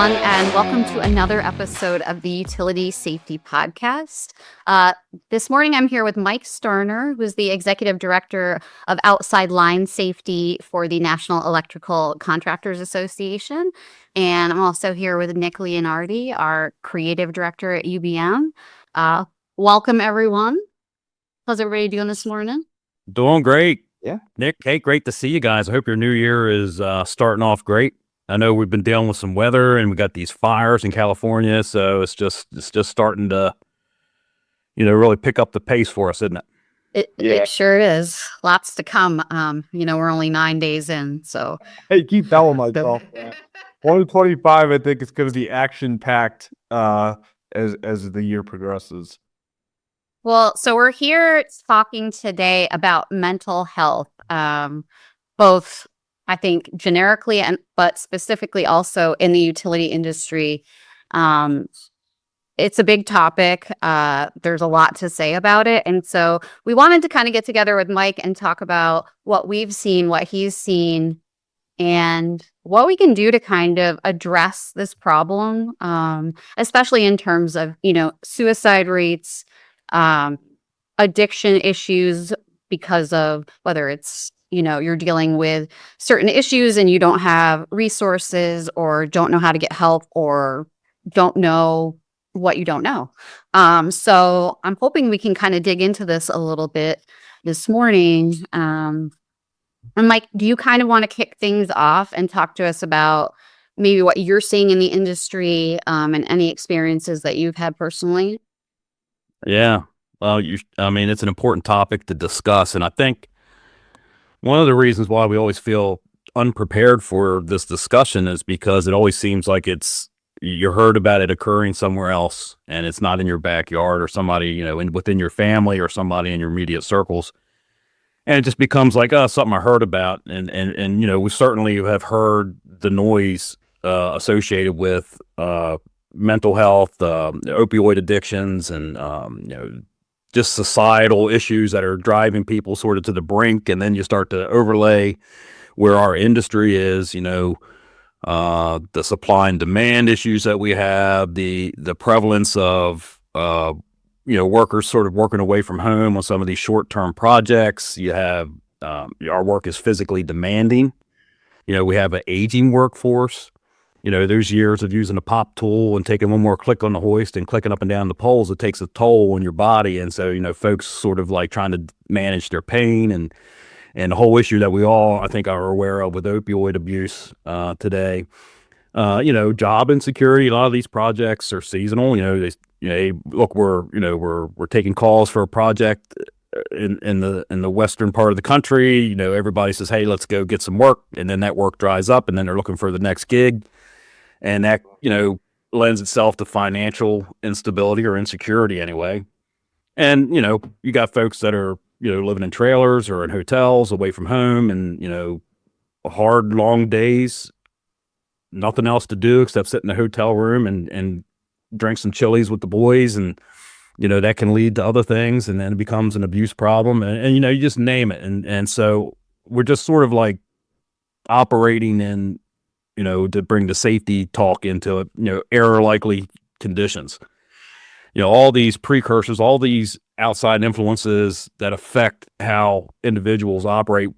everyone, and welcome to another episode of the Utility Safety Podcast. This morning, I'm here with Mike Starner, who's the Executive Director of Outside Line Safety for the National Electrical Contractors Association. And I'm also here with Nick Leonardi, our Creative Director at UBM. Welcome, everyone. How's everybody doing this morning? Doing great. Yeah. Nick, hey, great to see you guys. I hope your new year is starting off great. I know we've been dealing with some weather and we got these fires in California, so it's just starting to, really pick up the pace for us, isn't it? It sure is. Lots to come. We're only 9 days in, so. Hey, keep telling myself. 2025, I think it's going to be action-packed as the year progresses. Well, so we're here talking today about mental health, both, I think, generically but specifically also in the utility industry. It's a big topic. There's a lot to say about it. And so we wanted to kind of get together with Mike and talk about what we've seen, what he's seen, and what we can do to kind of address this problem, especially in terms of, suicide rates, addiction issues, because of whether it's, you're dealing with certain issues and you don't have resources or don't know how to get help or don't know what you don't know. So I'm hoping we can kind of dig into this a little bit this morning. And Mike, do you kind of want to kick things off and talk to us about maybe what you're seeing in the industry, and any experiences that you've had personally? Yeah. Well, it's an important topic to discuss. And I think one of the reasons why we always feel unprepared for this discussion is because it always seems like you heard about it occurring somewhere else and it's not in your backyard or somebody, within your family or somebody in your immediate circles. And it just becomes like, something I heard about. And we certainly have heard the noise associated with mental health, opioid addictions, and, just societal issues that are driving people sort of to the brink. And then you start to overlay where our industry is, the supply and demand issues that we have, the prevalence of, workers sort of working away from home on some of these short-term projects. You have, our work is physically demanding. We have an aging workforce. There's years of using a pop tool and taking one more click on the hoist and clicking up and down the poles. It takes a toll on your body. And so, folks sort of like trying to manage their pain and the whole issue that we all, I think, are aware of with opioid abuse today. Job insecurity. A lot of these projects are seasonal. Look, we're taking calls for a project in the western part of the country. Everybody says, hey, let's go get some work. And then that work dries up and then they're looking for the next gig. And that, lends itself to financial instability or insecurity anyway. And, you got folks that are, living in trailers or in hotels away from home and, hard, long days, nothing else to do except sit in the hotel room and drink some Chili's with the boys. And, that can lead to other things. And then it becomes an abuse problem. And you just name it. And so we're just sort of like operating in, to bring the safety talk into it, error likely conditions. All these precursors, all these outside influences that affect how individuals operate,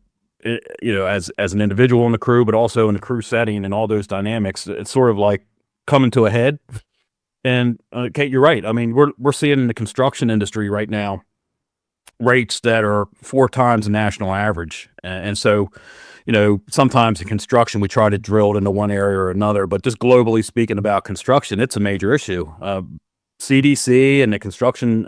as an individual in the crew, but also in the crew setting and all those dynamics. It's sort of like coming to a head. And Kate, you're right. I mean, we're seeing in the construction industry right now rates that are 4 times the national average. And so, sometimes in construction, we try to drill it into one area or another, but just globally speaking about construction, it's a major issue. CDC and the Construction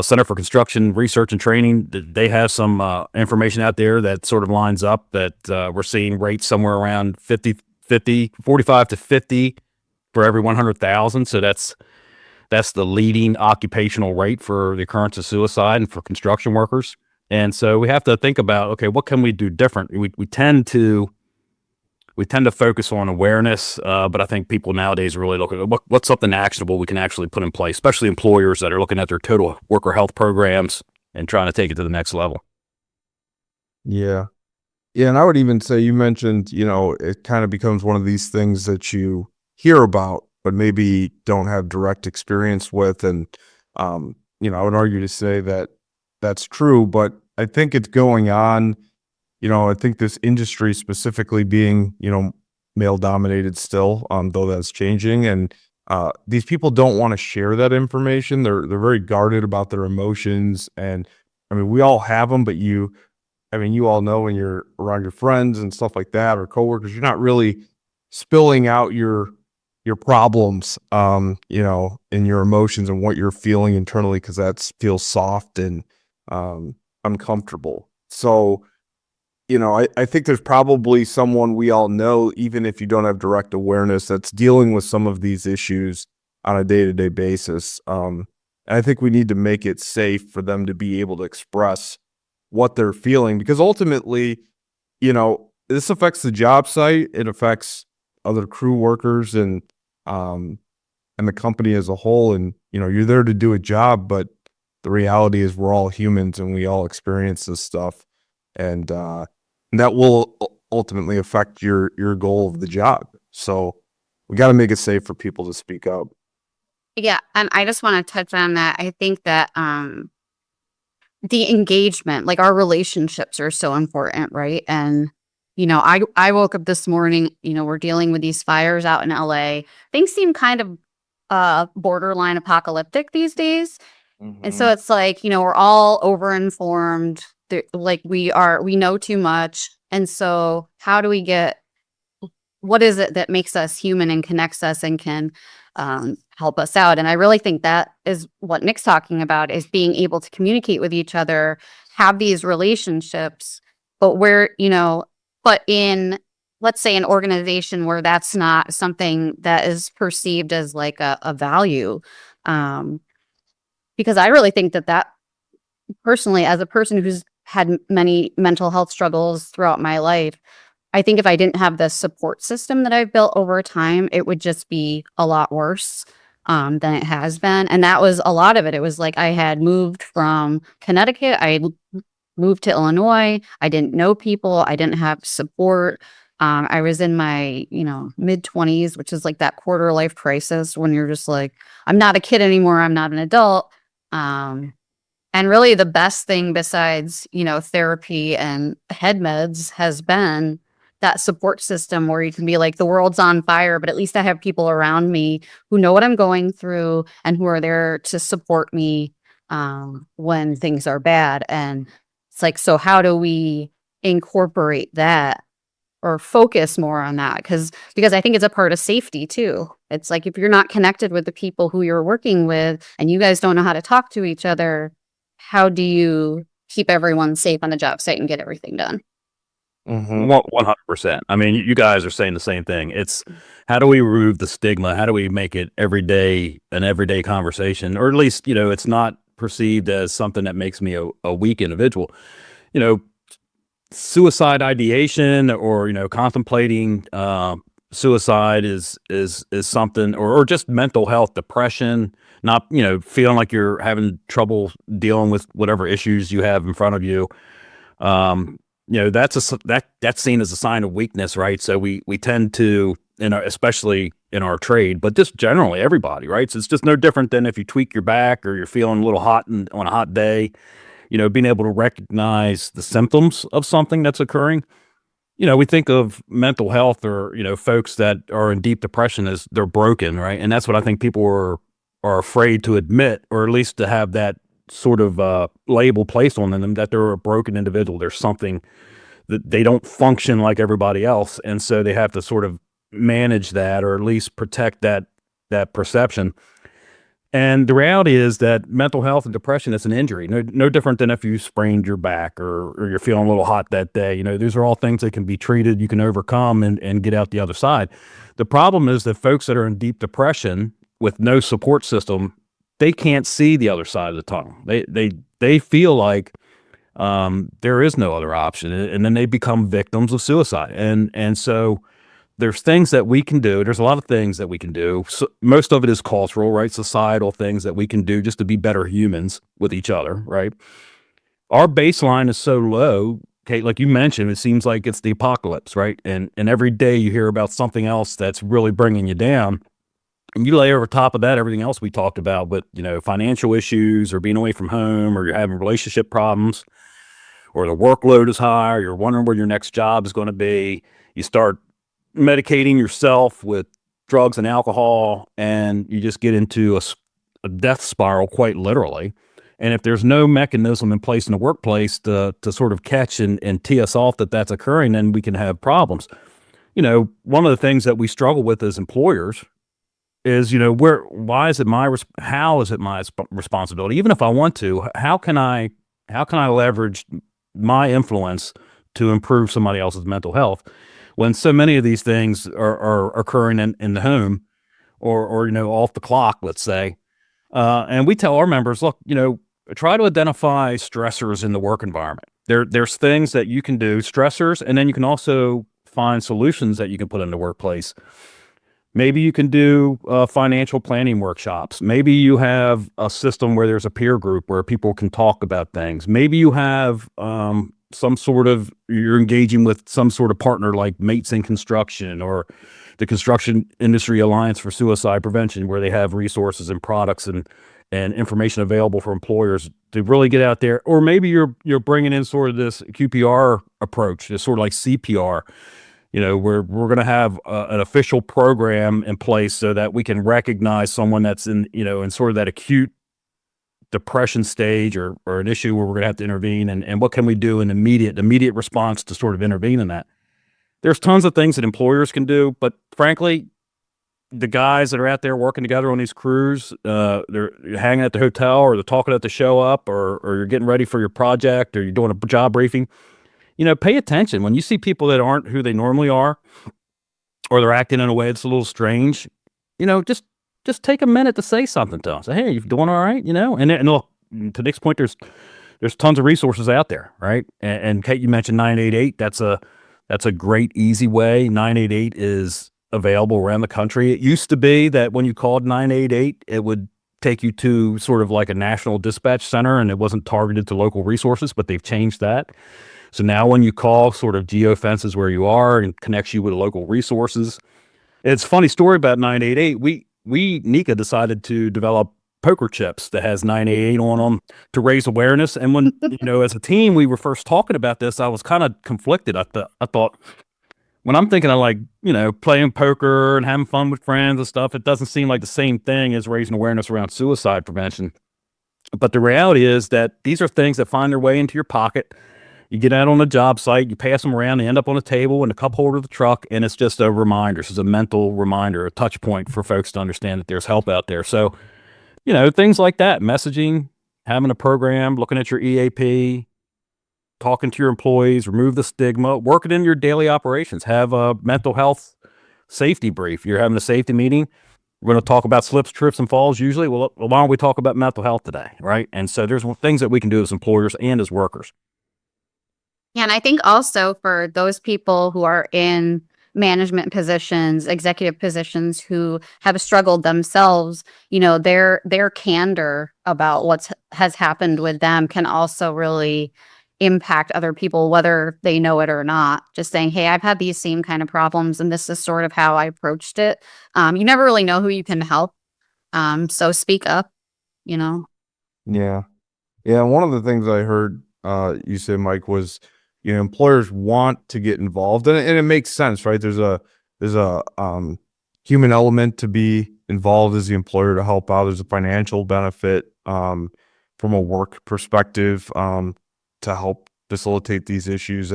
Center for Construction Research and Training, they have some information out there that sort of lines up that we're seeing rates somewhere around 45 to 50 for every 100,000. So that's the leading occupational rate for the occurrence of suicide and for construction workers. And so we have to think about, okay, what can we do different? We tend to focus on awareness, but I think people nowadays are really looking at what's something actionable we can actually put in place, especially employers that are looking at their total worker health programs and trying to take it to the next level. Yeah. Yeah, and I would even say you mentioned, it kind of becomes one of these things that you hear about, but maybe don't have direct experience with. And, I would argue to say that that's true, but I think it's going on. I think this industry specifically being, male dominated still, though that's changing. And these people don't want to share that information. They're very guarded about their emotions. And I mean, we all have them, but you all know when you're around your friends and stuff like that or coworkers, you're not really spilling out your problems, and your emotions and what you're feeling internally because that feels soft and uncomfortable. So, I think there's probably someone we all know, even if you don't have direct awareness, that's dealing with some of these issues on a day-to-day basis. And I think we need to make it safe for them to be able to express what they're feeling because ultimately, this affects the job site. It affects other crew workers and the company as a whole. And, you're there to do a job, but the reality is we're all humans and we all experience this stuff. And that will ultimately affect your goal of the job. So we got to make it safe for people to speak up. Yeah, and I just want to touch on that. I think that the engagement, like our relationships are so important, right? And I woke up this morning, we're dealing with these fires out in LA. Things seem kind of borderline apocalyptic these days. And so it's like, we're all overinformed. Like we know too much. And so how do we what is it that makes us human and connects us and can help us out? And I really think that is what Nick's talking about, is being able to communicate with each other, have these relationships, but but in, let's say, an organization where that's not something that is perceived as like a value. Because I really think that personally, as a person who's had many mental health struggles throughout my life, I think if I didn't have the support system that I've built over time, it would just be a lot worse than it has been. And that was a lot of it. It was like I had moved from Connecticut. I moved to Illinois. I didn't know people. I didn't have support. I was in my, mid-20s, which is like that quarter life crisis when you're just like, I'm not a kid anymore. I'm not an adult. And really the best thing besides, therapy and head meds has been that support system where you can be like, the world's on fire, but at least I have people around me who know what I'm going through and who are there to support me when things are bad. And it's like, so how do we incorporate that or focus more on that? Because I think it's a part of safety too. It's like if you're not connected with the people who you're working with and you guys don't know how to talk to each other, how do you keep everyone safe on the job site and get everything done? 100%. I mean, you guys are saying the same thing. It's how do we remove the stigma? How do we make it an everyday conversation, or at least, it's not perceived as something that makes me a weak individual. Suicide ideation or, contemplating suicide is something, or just mental health, depression, not, feeling like you're having trouble dealing with whatever issues you have in front of you. That's seen as a sign of weakness, right? So we tend to, especially in our trade, but just generally everybody, right? So it's just no different than if you tweak your back or you're feeling a little hot on a hot day, being able to recognize the symptoms of something that's occurring. We think of mental health or, folks that are in deep depression as they're broken, right? And that's what I think people are afraid to admit, or at least to have that sort of label placed on them, that they're a broken individual. There's something that they don't function like everybody else. And so they have to sort of manage that, or at least protect that perception. And the reality is that mental health and depression is an injury, no different than if you sprained your back or you're feeling a little hot that day. These are all things that can be treated, you can overcome and get out the other side. The problem is that folks that are in deep depression with no support system, they can't see the other side of the tunnel. They feel like there is no other option, and then they become victims of suicide. And so there's things that we can do. There's a lot of things that we can do. So most of it is cultural, right? Societal things that we can do just to be better humans with each other, right? Our baseline is so low Kate, like you mentioned, it seems like it's the apocalypse, right? And every day you hear about something else that's really bringing you down. And you lay over top of that everything else we talked about, with, you know, financial issues or being away from home, or you're having relationship problems, or the workload is high, or you're wondering where your next job is going to be. You start medicating yourself with drugs and alcohol, and you just get into a death spiral, quite literally. And if there's no mechanism in place in the workplace to sort of catch and tee us off that that's occurring, then we can have problems. You know, one of the things that we struggle with as employers is, you know, why is it how is it my responsibility? Even if I want to, how can I leverage my influence to improve somebody else's mental health when so many of these things are occurring in the home, or, you know, off the clock, let's say. And we tell our members, look, you know, try to identify stressors in the work environment. There's things that you can do, stressors, and then you can also find solutions that you can put in the workplace. Maybe you can do financial planning workshops. Maybe you have a system where there's a peer group where people can talk about things. Maybe you have you're engaging with some sort of partner like Mates in Construction, or the Construction Industry Alliance for Suicide Prevention, where they have resources and products and information available for employers to really get out there. Or maybe you're bringing in sort of this QPR approach, this sort of like CPR. You know, we're going to have an official program in place so that we can recognize someone that's in, you know, in sort of that acute depression stage, or an issue where we're going to have to intervene, and what can we do in immediate response to sort of intervene in that. There's tons of things that employers can do, but frankly, the guys that are out there working together on these crews, they're hanging at the hotel, or they're talking at the show up, or you're getting ready for your project, or you're doing a job briefing. You know, pay attention when you see people that aren't who they normally are, or they're acting in a way that's a little strange. You know, just take a minute to say something to them. Say, hey, you doing all right? You know, and look, to Nick's point, there's tons of resources out there, right? And Kate, you mentioned 988. That's a great, easy way. 988 is available around the country. It used to be that when you called 988, it would take you to sort of like a national dispatch center, and it wasn't targeted to local resources, but they've changed that. So now when you call, sort of geofences where you are and connects you with local resources. It's a funny story about 988. We NECA decided to develop poker chips that has 988 on them to raise awareness. And when, you know, as a team, we were first talking about this, I was kind of conflicted. I thought, when I'm thinking of, like, you know, playing poker and having fun with friends and stuff, it doesn't seem like the same thing as raising awareness around suicide prevention. But the reality is that these are things that find their way into your pocket. You get out on a job site, you pass them around, they end up on a table in the cup holder of the truck, and it's just a reminder. It's a mental reminder, a touch point for folks to understand that there's help out there. So, you know, things like that, messaging, having a program, looking at your EAP, talking to your employees, remove the stigma, work it in your daily operations, have a mental health safety brief. You're having a safety meeting. We're going to talk about slips, trips, and falls usually. Well, why don't we talk about mental health today, right? And so there's things that we can do as employers and as workers. Yeah, and I think also for those people who are in management positions, executive positions, who have struggled themselves, you know, their candor about has happened with them can also really impact other people, whether they know it or not. Just saying, hey, I've had these same kind of problems, and this is sort of how I approached it. You never really know who you can help. So speak up, you know. Yeah. Yeah. One of the things I heard you say, Mike, was, you know, employers want to get involved, and it makes sense, right? There's a human element to be involved as the employer to help out. There's a financial benefit from a work perspective to help facilitate these issues,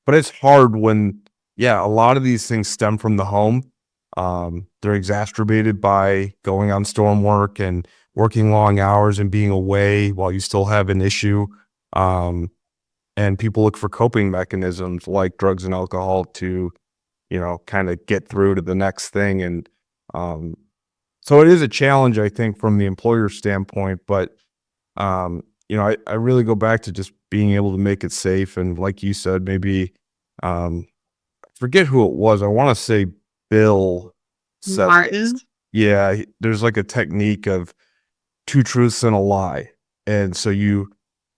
but it's hard when, yeah, a lot of these things stem from the home. They're exacerbated by going on storm work and working long hours and being away while you still have an issue. And people look for coping mechanisms like drugs and alcohol to, you know, kind of get through to the next thing. And so it is a challenge, I think, from the employer standpoint. But, you know, I really go back to just being able to make it safe. And like you said, maybe, I forget who it was. I want to say Bill said, Martin. yeah, there's like a technique of 2 truths and a lie. And so you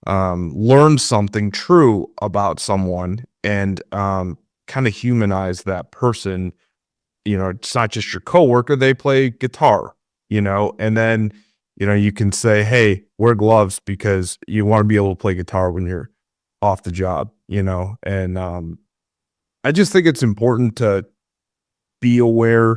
learn something true about someone and kind of humanize that person. It's not just your coworker, they play guitar, and then, you can say, hey, wear gloves because you want to be able to play guitar when you're off the job, and I just think it's important to be aware.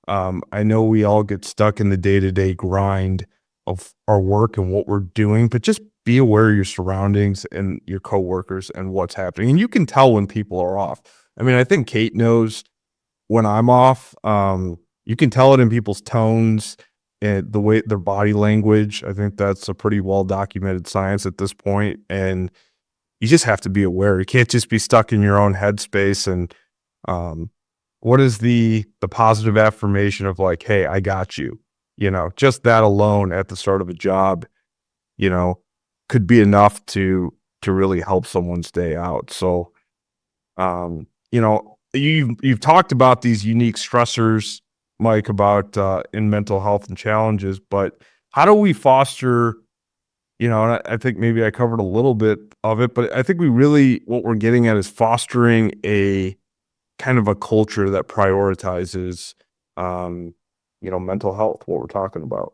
I know we all get stuck in the day-to-day grind of our work and what we're doing, but just be aware of your surroundings and your coworkers and what's happening. And you can tell when people are off. I mean, I think Kate knows when I'm off. You can tell it in people's tones and the way their body language. I think that's a pretty well documented science at this point. And you just have to be aware. You can't just be stuck in your own headspace. And what is the positive affirmation of like, hey, I got you? Just that alone at the start of a job, could be enough to really help someone's day out. So, you've talked about these unique stressors, Mike, about in mental health and challenges, but how do we foster, and I think maybe I covered a little bit of it, but I think what we're getting at is fostering a kind of a culture that prioritizes, mental health, what we're talking about.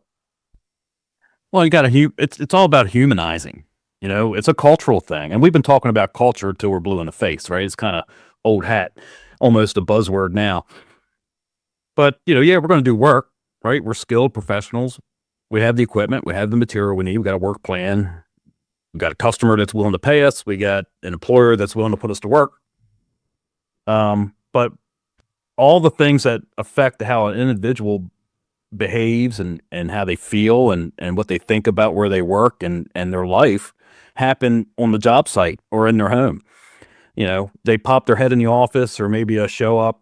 Well, you got to, it's all about humanizing. It's a cultural thing. And we've been talking about culture till we're blue in the face, right? It's kind of old hat, almost a buzzword now. But, yeah, we're going to do work, right? We're skilled professionals. We have the equipment. We have the material we need. We got a work plan. We got a customer that's willing to pay us. We got an employer that's willing to put us to work. But all the things that affect how an individual behaves and how they feel and what they think about where they work and their life happen on the job site or in their home. They pop their head in the office or maybe show up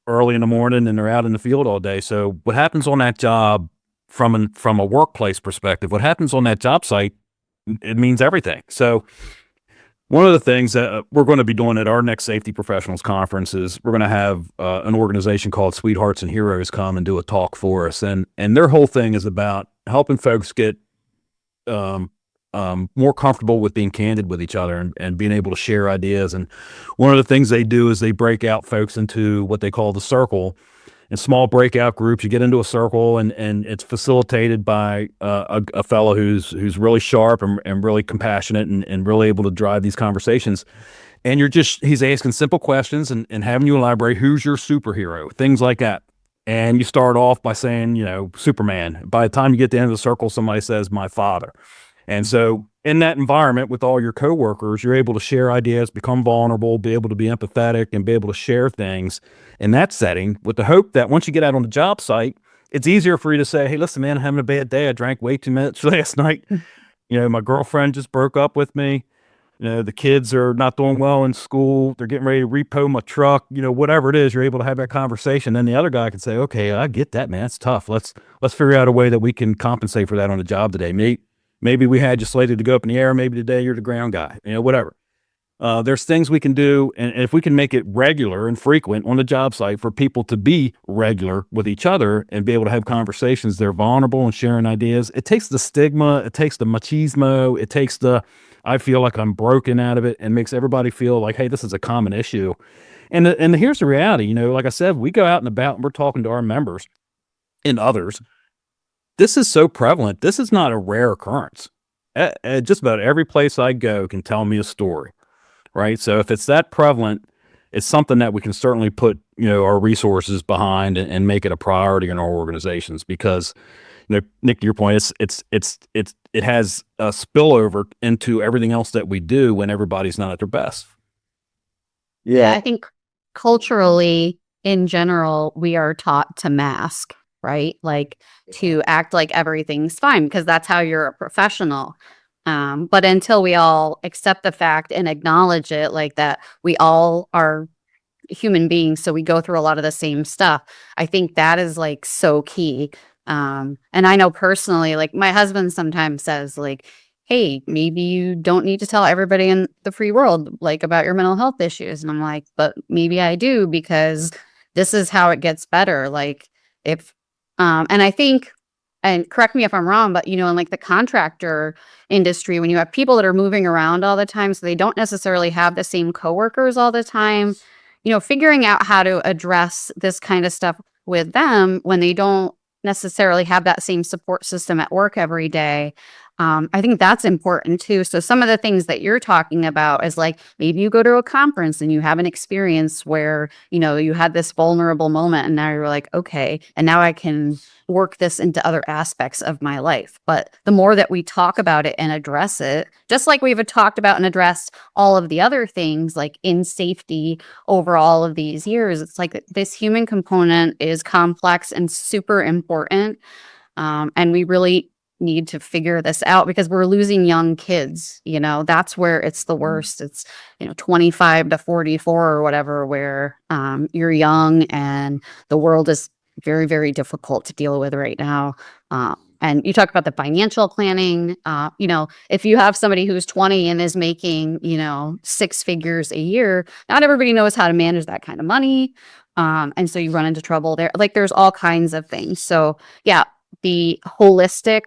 early in the morning and they're out in the field all day. So what happens on that job from a workplace perspective, what happens on that job site, it means everything. So one of the things that we're going to be doing at our next Safety Professionals Conference is we're going to have an organization called Sweethearts and Heroes come and do a talk for us. And their whole thing is about helping folks get more comfortable with being candid with each other and being able to share ideas. And one of the things they do is they break out folks into what they call the circle. In small breakout groups, you get into a circle and it's facilitated by a fellow who's really sharp and really compassionate and really able to drive these conversations. And he's asking simple questions and having you elaborate, who's your superhero, things like that. And you start off by saying, Superman. By the time you get to the end of the circle, somebody says, my father. And so in that environment with all your coworkers, you're able to share ideas, become vulnerable, be able to be empathetic, and be able to share things in that setting with the hope that once you get out on the job site, it's easier for you to say, hey, listen, man, I'm having a bad day. I drank way too much last night. My girlfriend just broke up with me. The kids are not doing well in school. They're getting ready to repo my truck, whatever it is, you're able to have that conversation. Then the other guy can say, okay, I get that, man. It's tough. Let's figure out a way that we can compensate for that on the job today. Maybe we had you slated to go up in the air. Maybe today you're the ground guy, whatever. There's things we can do. And if we can make it regular and frequent on the job site for people to be regular with each other and be able to have conversations, they're vulnerable and sharing ideas. It takes the stigma, it takes the machismo, it takes I feel like I'm broken out of it and makes everybody feel like, hey, this is a common issue. And here's the reality, like I said, we go out and about and we're talking to our members and others. This is so prevalent. This is not a rare occurrence. Just about every place I go can tell me a story, right? So if it's that prevalent, it's something that we can certainly put, our resources behind and make it a priority in our organizations because, Nick, to your point, it has a spillover into everything else that we do when everybody's not at their best. Yeah, I think culturally, in general, we are taught to mask, right? Like to act like everything's fine because that's how you're a professional. But until we all accept the fact and acknowledge it, like that we all are human beings, so we go through a lot of the same stuff. I think that is like so key. And I know personally, like my husband sometimes says like, hey, maybe you don't need to tell everybody in the free world like about your mental health issues. And I'm like, but maybe I do because this is how it gets better. Like if, and I think and correct me if I'm wrong, but, in like the contractor industry, when you have people that are moving around all the time, so they don't necessarily have the same coworkers all the time, figuring out how to address this kind of stuff with them when they don't necessarily have that same support system at work every day. I think that's important too. So some of the things that you're talking about is like maybe you go to a conference and you have an experience where, you had this vulnerable moment and now you're like, okay, and now I can work this into other aspects of my life. But the more that we talk about it and address it, just like we've talked about and addressed all of the other things like in safety over all of these years, it's like this human component is complex and super important. And we really need to figure this out because we're losing young kids. That's where it's the worst. It's 25 to 44 or whatever, where you're young and the world is very, very difficult to deal with right now. And you talk about the financial planning. If you have somebody who's 20 and is making 6 figures a year, not everybody knows how to manage that kind of money. And so you run into trouble there. Like there's all kinds of things. So yeah, the holistic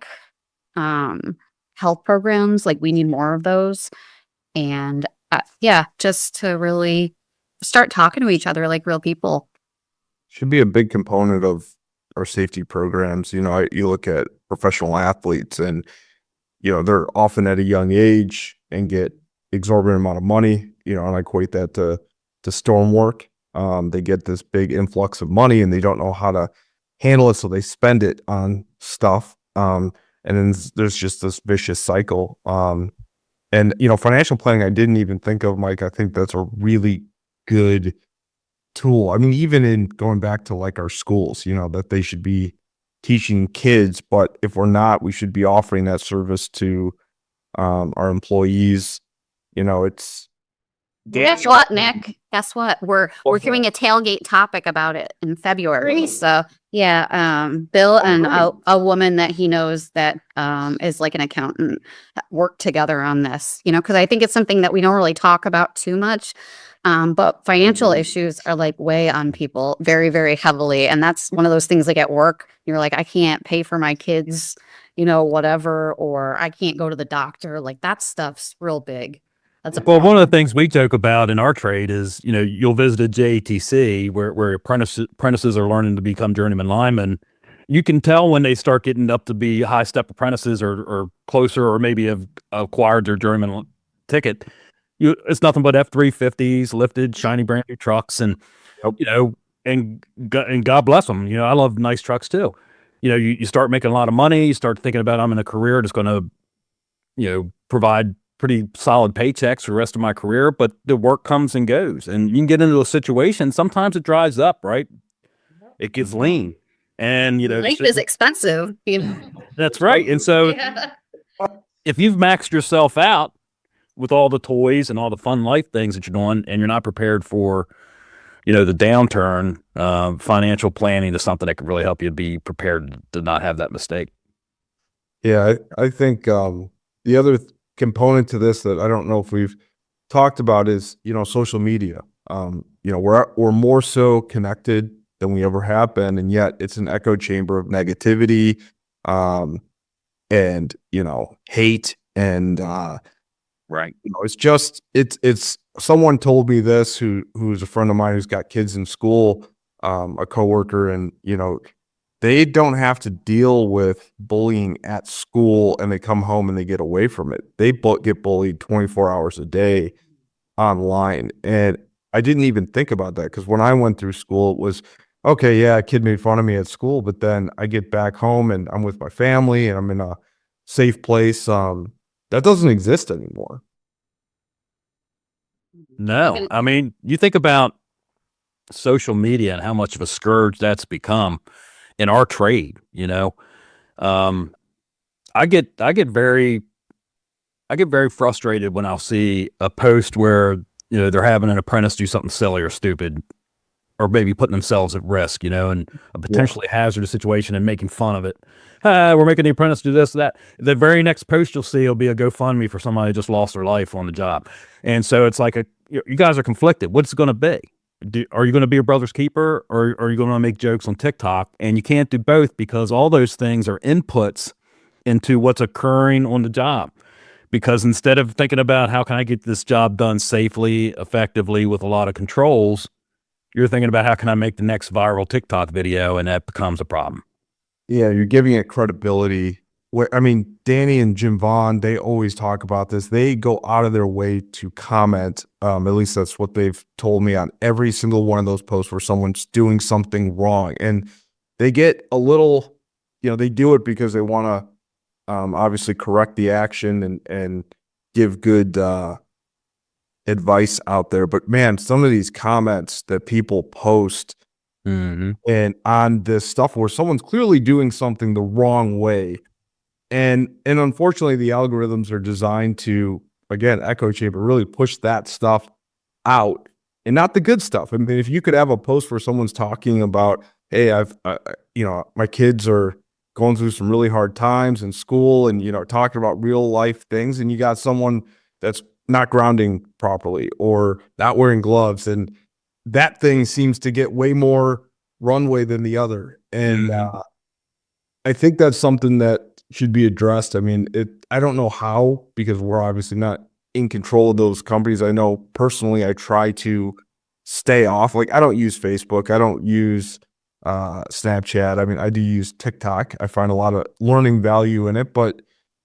health programs, like we need more of those. And just to really start talking to each other like real people. Should be a big component of our safety programs. You look at professional athletes and, they're often at a young age and get exorbitant amount of money, and I equate that to storm work. They get this big influx of money and they don't know how to handle it. So they spend it on stuff. And then there's just this vicious cycle. And financial planning, I didn't even think of, Mike. I think that's a really good tool. I mean, even in going back to like our schools, that they should be teaching kids, but if we're not, we should be offering that service to our employees. It's Guess what, Nick? Guess what? We're doing a tailgate topic about it in February. So yeah, Bill and a woman that he knows that is like an accountant work together on this. Because I think it's something that we don't really talk about too much. But financial issues are like weigh on people very, very heavily. And that's one of those things like at work, you're like, I can't pay for my kids, whatever, or I can't go to the doctor. Like that stuff's real big. That's Well, one of the things we joke about in our trade is, you'll visit a JATC where apprentices are learning to become journeyman linemen. You can tell when they start getting up to be high step apprentices or closer, or maybe have acquired their journeyman ticket. It's nothing but F-350s, lifted, shiny brand new trucks, and and God bless them. I love nice trucks too. You start making a lot of money. You start thinking about I'm in a career that's going to provide pretty solid paychecks for the rest of my career, but the work comes and goes, and you can get into a situation. Sometimes it dries up, right? It gets lean, and life is expensive. That's right. And so if you've maxed yourself out with all the toys and all the fun life things that you're doing, and you're not prepared for, the downturn, financial planning is something that can really help you be prepared to not have that mistake. Yeah, I think the other component to this that I don't know if we've talked about is, social media. We're more so connected than we ever have been, and yet it's an echo chamber of negativity, and hate, and Right. It's someone told me this who's a friend of mine who's got kids in school, a coworker, and they don't have to deal with bullying at school and they come home and they get away from it. They get bullied 24 hours a day online. And I didn't even think about that because when I went through school, it was, okay, yeah, a kid made fun of me at school, but then I get back home and I'm with my family and I'm in a safe place. That doesn't exist anymore. No, I mean, you think about social media and how much of a scourge that's become in our trade. I get very frustrated when I'll see a post where they're having an apprentice do something silly or stupid, or maybe putting themselves at risk, in a potentially hazardous situation and making fun of it. We're making the apprentice do this, that. The very next post you'll see will be a GoFundMe for somebody who just lost their life on the job. And so it's like you guys are conflicted. What's it going to be? are you going to be a brother's keeper, or are you going to make jokes on TikTok? And you can't do both, because all those things are inputs into what's occurring on the job. Because instead of thinking about how can I get this job done safely, effectively, with a lot of controls, you're thinking about how can I make the next viral TikTok video, and that becomes a problem. Yeah, you're giving it credibility. I mean, Danny and Jim Vaughn, they always talk about this. They go out of their way to comment. At least that's what they've told me on every single one of those posts where someone's doing something wrong. And they get a little, they do it because they want to obviously correct the action and give good advice out there. But man, some of these comments that people post and on this stuff where someone's clearly doing something the wrong way. And unfortunately, the algorithms are designed to, again, echo chamber, really push that stuff out and not the good stuff. I mean, if you could have a post where someone's talking about, hey, my kids are going through some really hard times in school and, talking about real life things, and you got someone that's not grounding properly or not wearing gloves, and that thing seems to get way more runway than the other. And I think that's something that should be addressed. I mean, I don't know how, because we're obviously not in control of those companies. I know personally, I try to stay off. Like, I don't use Facebook. I don't use Snapchat. I mean, I do use TikTok. I find a lot of learning value in it, but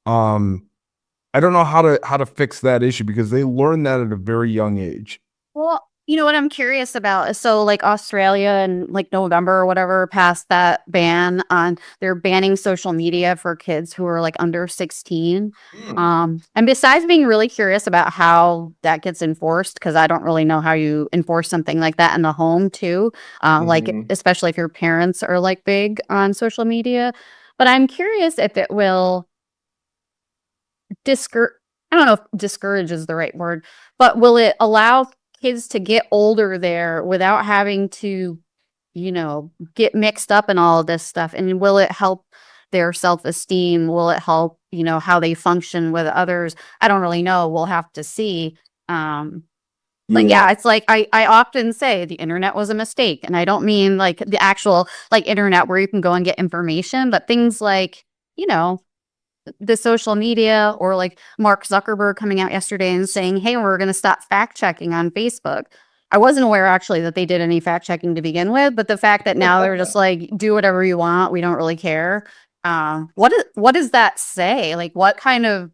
I don't know how to fix that issue, because they learn that at a very young age. Well, you know what I'm curious about is, so like Australia in like November or whatever passed that ban on, they're banning social media for kids who are like under 16. And besides being really curious about how that gets enforced, because I don't really know how you enforce something like that in the home too, like especially if your parents are like big on social media. But I'm curious if it will I don't know if discourage is the right word, but will it allow kids to get older there without having to, get mixed up in all of this stuff? And will it help their self-esteem? Will it help, how they function with others? I don't really know. We'll have to see. But yeah, it's like I often say the internet was a mistake. And I don't mean like the actual like internet where you can go and get information, but things like, the social media, or like Mark Zuckerberg coming out yesterday and saying, hey, we're going to stop fact checking on Facebook. I wasn't aware actually that they did any fact checking to begin with, but the fact that now they're just like, do whatever you want, we don't really care. What does that say? Like, what kind of,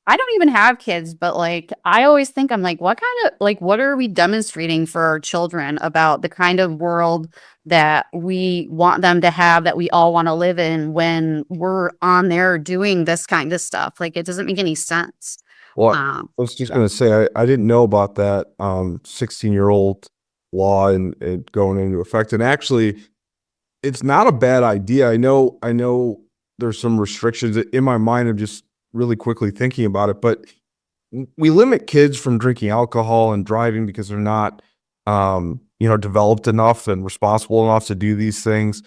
I don't even have kids, but like, I always think, I'm like, what are we demonstrating for our children about the kind of world that we want them to have, that we all want to live in, when we're on there doing this kind of stuff? Like, it doesn't make any sense. Well, I was just going to say, I didn't know about that 16-year-old law and going into effect. And actually, it's not a bad idea. I know there's some restrictions in my mind. I'm just really quickly thinking about it, but we limit kids from drinking alcohol and driving because they're not, developed enough and responsible enough to do these things.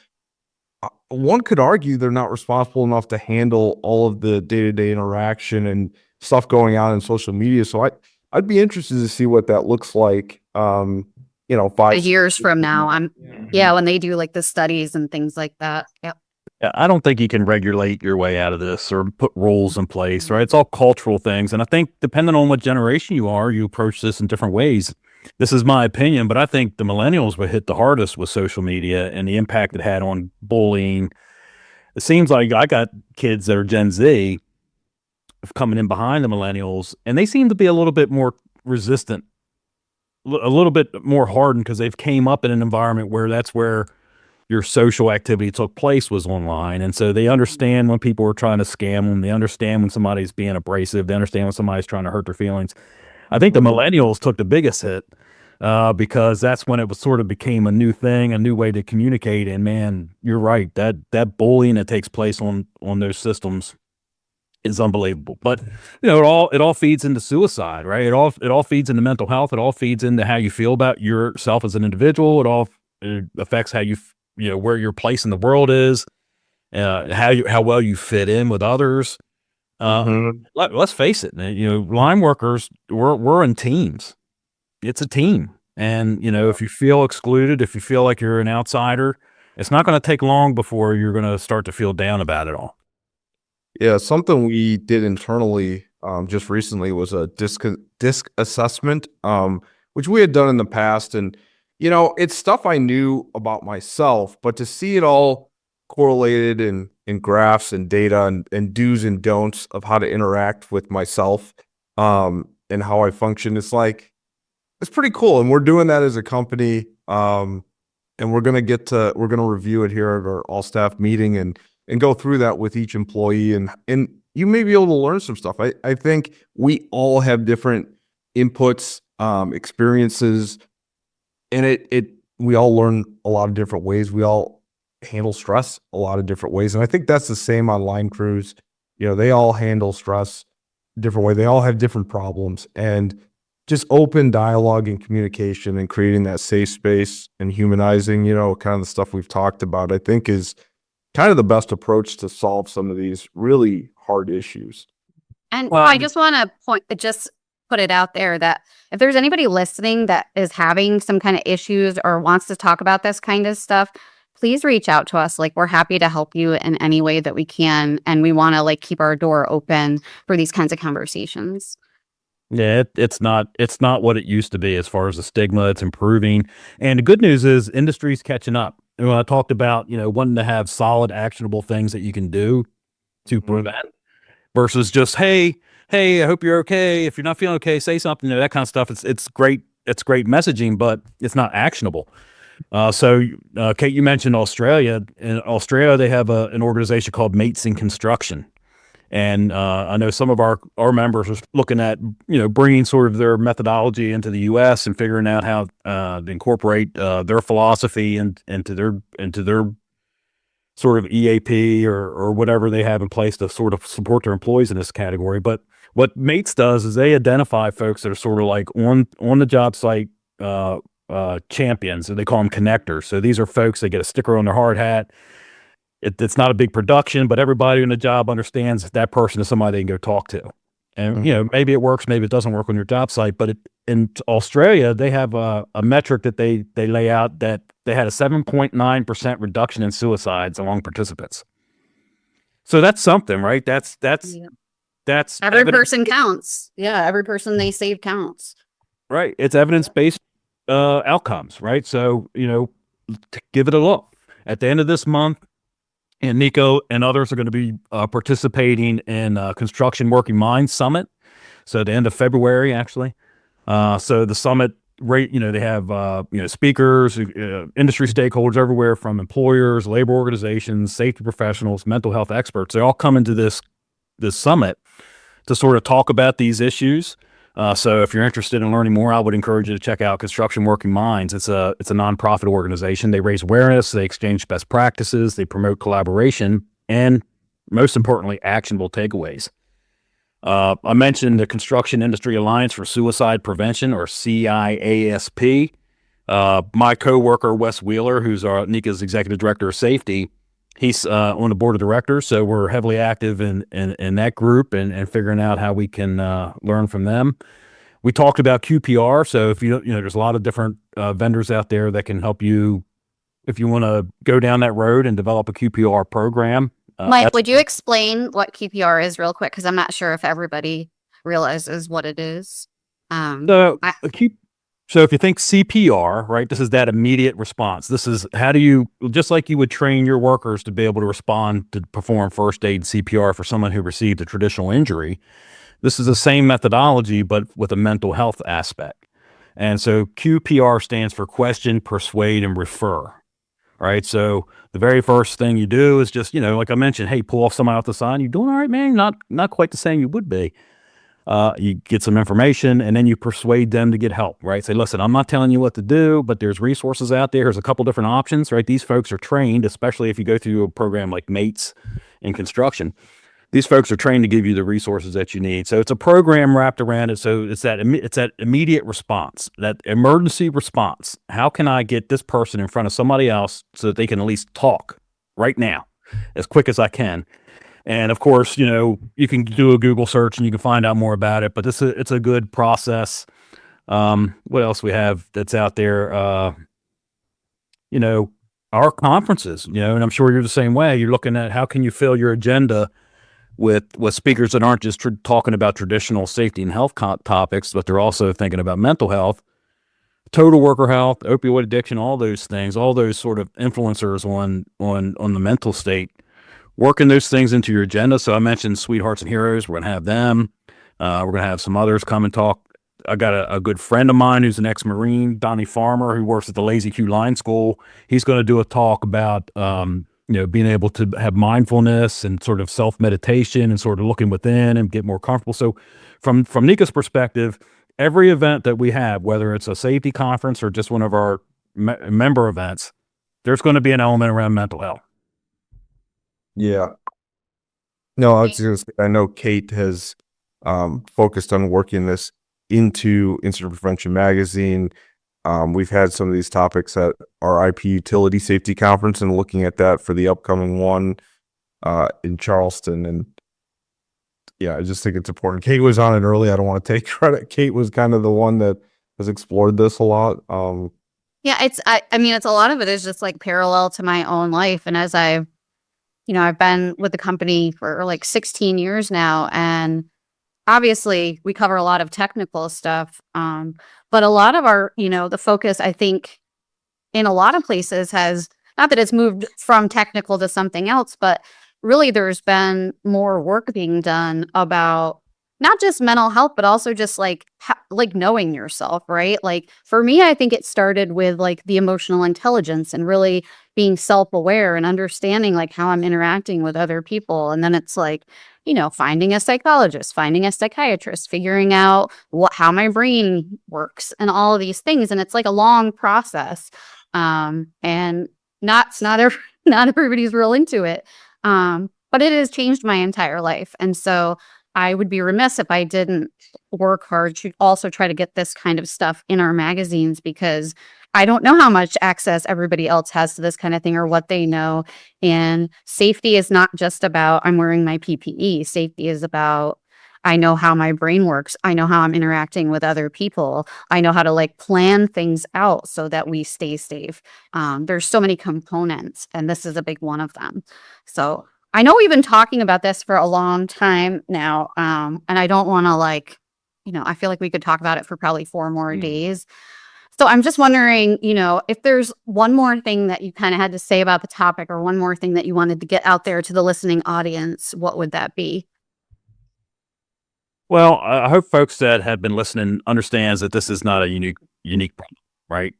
One could argue they're not responsible enough to handle all of the day-to-day interaction and stuff going on in social media. So I'd be interested to see what that looks like. 5 years from now. When they do like the studies and things like that. Yep. Yeah, I don't think you can regulate your way out of this or put rules in place, right? It's all cultural things. And I think depending on what generation you are, you approach this in different ways. This is my opinion, but I think the millennials were hit the hardest with social media and the impact it had on bullying. It seems like I got kids that are Gen Z coming in behind the millennials, and they seem to be a little bit more resistant, a little bit more hardened, because they've came up in an environment where that's where your social activity took place, was online. And so they understand when people are trying to scam them. They understand when somebody's being abrasive. They understand when somebody's trying to hurt their feelings. I think the millennials took the biggest hit because that's when it was sort of became a new thing, a new way to communicate. And man, you're right. That bullying that takes place on those systems is unbelievable. But it all feeds into suicide, right? It all feeds into mental health. It all feeds into how you feel about yourself as an individual. It affects how you where your place in the world is, how well you fit in with others. Let's face it, line workers, we're in teams. It's a team. And, if you feel excluded, if you feel like you're an outsider, it's not going to take long before you're going to start to feel down about it all. Yeah, something we did internally just recently was a disc assessment, which we had done in the past. And, it's stuff I knew about myself, but to see it all correlated in graphs and data and do's and don'ts of how to interact with myself and how I function, it's pretty cool. And we're doing that as a company. And we're going to review it here at our all staff meeting and go through that with each employee, and you may be able to learn some stuff. I think we all have different inputs, experiences, and we all learn a lot of different ways. We all handle stress a lot of different ways. And I think that's the same on line crews. They all handle stress a different way. They all have different problems, and just open dialogue and communication and creating that safe space and humanizing, kind of the stuff we've talked about, I think is kind of the best approach to solve some of these really hard issues. And I just want to just put it out there that if there's anybody listening that is having some kind of issues or wants to talk about this kind of stuff, please reach out to us. Like, we're happy to help you in any way that we can. And we want to keep our door open for these kinds of conversations. Yeah, it's not what it used to be as far as the stigma. It's improving. And the good news is industry's catching up. And when I talked about, wanting to have solid, actionable things that you can do to prevent versus just, hey, I hope you're okay. If you're not feeling okay, say something, that kind of stuff. It's great. It's great messaging, but it's not actionable. So, Kate, you mentioned Australia. In Australia, they have an organization called Mates in Construction. And I know some of our members are looking at, bringing sort of their methodology into the U.S. and figuring out how to incorporate their philosophy into their sort of EAP or whatever they have in place to sort of support their employees in this category. But what Mates does is they identify folks that are sort of like on the job site champions, and they call them connectors. So these are folks that get a sticker on their hard hat. It's not a big production, but everybody in the job understands that person is somebody they can go talk to. And, maybe it works, maybe it doesn't work on your job site. But in Australia, they have a metric that they lay out that they had a 7.9% reduction in suicides among participants. So that's something, right? That's every person counts. Yeah, every person they save counts. Right. It's evidence-based outcomes, right? So, give it a look. At the end of this month, and NECA and others are going to be participating in Construction Working Minds Summit. So the end of February, actually. So the summit, they have speakers, industry stakeholders everywhere, from employers, labor organizations, safety professionals, mental health experts. They all come into this summit to sort of talk about these issues. So if you're interested in learning more, I would encourage you to check out Construction Working Minds. It's a nonprofit organization. They raise awareness, they exchange best practices, they promote collaboration, and most importantly, actionable takeaways. I mentioned the Construction Industry Alliance for Suicide Prevention, or CIASP. My coworker, Wes Wheeler, who's our NECA's Executive Director of Safety, he's on the board of directors, so we're heavily active in that group and figuring out how we can learn from them. We talked about QPR, so if there's a lot of different vendors out there that can help you if you want to go down that road and develop a QPR program. Mike, would you explain what QPR is real quick? Because I'm not sure if everybody realizes what it is. So if you think CPR, right, this is that immediate response. This is how do you, just like you would train your workers to be able to respond to perform first aid CPR for someone who received a traditional injury. This is the same methodology, but with a mental health aspect. And so QPR stands for question, persuade, and refer. Right. So the very first thing you do is just, like I mentioned, hey, pull off somebody off the side. You doing all right, man? Not quite the same you would be. You get some information and then you persuade them to get help, right? Say, listen, I'm not telling you what to do, but there's resources out there. There's a couple different options, right? These folks are trained, especially if you go through a program like Mates in Construction. These folks are trained to give you the resources that you need. So it's a program wrapped around it. So it's that immediate response, that emergency response. How can I get this person in front of somebody else so that they can at least talk right now as quick as I can? And of course, you can do a Google search and you can find out more about it, but it's a good process. What else we have that's out there? You know, our conferences, you know, and I'm sure you're the same way. You're looking at how can you fill your agenda with speakers that aren't just talking about traditional safety and health topics, but they're also thinking about mental health, total worker health, opioid addiction, all those things, all those sort of influencers on the mental state, working those things into your agenda. So I mentioned Sweethearts and Heroes. We're going to have them. We're going to have some others come and talk. I got a good friend of mine who's an ex-Marine, Donnie Farmer, who works at the Lazy Q Line School. He's going to do a talk about, you know, being able to have mindfulness and sort of self-meditation and sort of looking within and get more comfortable. So from NECA's perspective, every event that we have, whether it's a safety conference or just one of our member events, there's going to be an element around mental health. Yeah. No, I was just gonna say, I know Kate has focused on working this into Incident Prevention Magazine. We've had some of these topics at our IP Utility Safety Conference and looking at that for the upcoming one in Charleston. And yeah, I just think it's important. Kate was on it early. I don't want to take credit. Kate was kind of the one that has explored this a lot. Yeah, I mean, it's a lot of it is just like parallel to my own life. And as I've been with the company for like 16 years now, and obviously we cover a lot of technical stuff. But a lot of our, the focus, I think, in a lot of places has, not that it's moved from technical to something else, but really there's been more work being done about not just mental health, but also just like knowing yourself, right? Like for me, I think it started with like the emotional intelligence and really being self-aware and understanding like how I'm interacting with other people. And then it's like, finding a psychologist, finding a psychiatrist, figuring out how my brain works and all of these things. And it's like a long process. And not everybody's real into it. But it has changed my entire life. And so I would be remiss if I didn't work hard to also try to get this kind of stuff in our magazines, because I don't know how much access everybody else has to this kind of thing or what they know. And safety is not just about I'm wearing my PPE. Safety is about I know how my brain works. I know how I'm interacting with other people. I know how to like plan things out so that we stay safe. There's so many components, and this is a big one of them. So I know we've been talking about this for a long time now, and I don't want to I feel like we could talk about it for probably 4 more days. So I'm just wondering, if there's one more thing that you kind of had to say about the topic or one more thing that you wanted to get out there to the listening audience, what would that be? Well, I hope folks that have been listening understands that this is not a unique problem, right?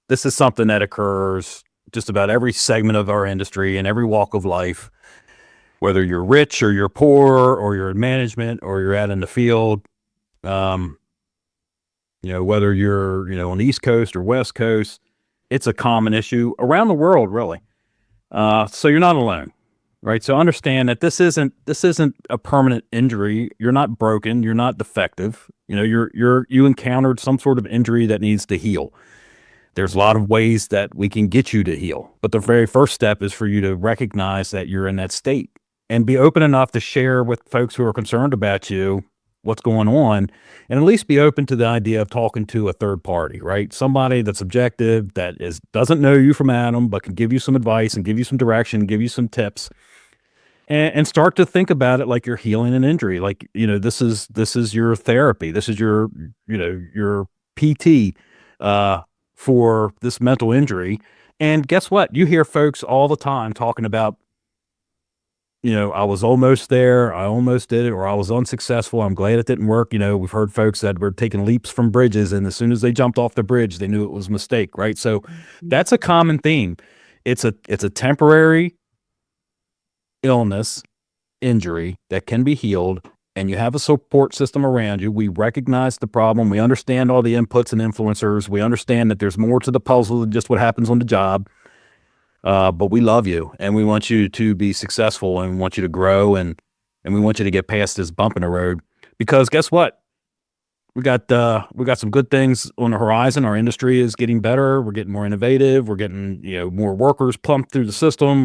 This is something that occurs just about every segment of our industry and every walk of life, whether you're rich or you're poor or you're in management or you're out in the field, whether you're, on the East Coast or West Coast, it's a common issue around the world, really. So you're not alone, right? So understand that this isn't a permanent injury. You're not broken. You're not defective. You encountered some sort of injury that needs to heal. There's a lot of ways that we can get you to heal, but the very first step is for you to recognize that you're in that state and be open enough to share with folks who are concerned about you what's going on, and at least be open to the idea of talking to a third party, right? Somebody that's objective, that doesn't know you from Adam, but can give you some advice and give you some direction, give you some tips, and start to think about it like you're healing an injury. Like, this is your therapy. This is your PT, for this mental injury. And guess what? You hear folks all the time talking about, I was almost there, I almost did it, or I was unsuccessful, I'm glad it didn't work. We've heard folks that were taking leaps from bridges, and as soon as they jumped off the bridge, they knew it was a mistake, right? So that's a common theme. It's a temporary illness, injury that can be healed, and you have a support system around you. We recognize the problem. We understand all the inputs and influencers. We understand that there's more to the puzzle than just what happens on the job. But we love you, and we want you to be successful, and we want you to grow, and we want you to get past this bump in the road. Because guess what? We got some good things on the horizon. Our industry is getting better. We're getting more innovative. We're getting more workers pumped through the system.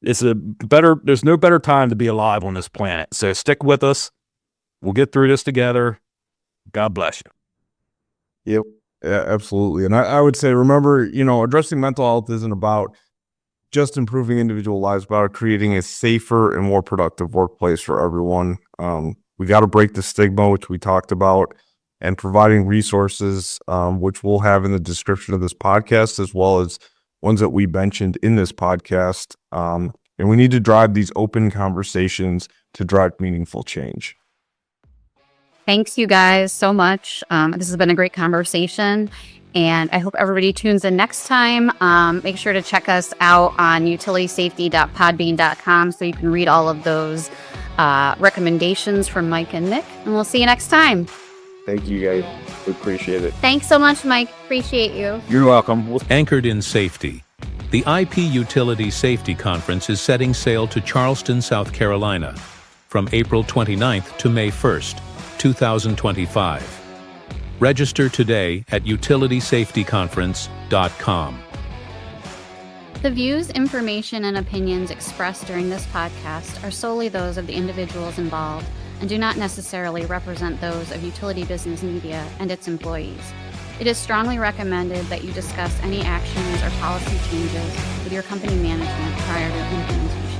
There's no better time to be alive on this planet. So stick with us. We'll get through this together. God bless you. Yep. Yeah, absolutely. And I would say, remember, addressing mental health isn't about just improving individual lives, about creating a safer and more productive workplace for everyone. We got to break the stigma, which we talked about, and providing resources, which we'll have in the description of this podcast, as well as ones that we mentioned in this podcast. And we need to drive these open conversations to drive meaningful change. Thanks, you guys, so much. This has been a great conversation, and I hope everybody tunes in next time. Make sure to check us out on utilitysafety.podbean.com so you can read all of those recommendations from Mike and Nick, and we'll see you next time. Thank you, guys. We appreciate it. Thanks so much, Mike. Appreciate you. You're welcome. Anchored in safety. The IP Utility Safety Conference is setting sail to Charleston, South Carolina from April 29th to May 1st, 2025. Register today at utilitysafetyconference.com. The views, information, and opinions expressed during this podcast are solely those of the individuals involved and do not necessarily represent those of Utility Business Media and its employees. It is strongly recommended that you discuss any actions or policy changes with your company management prior to implementation.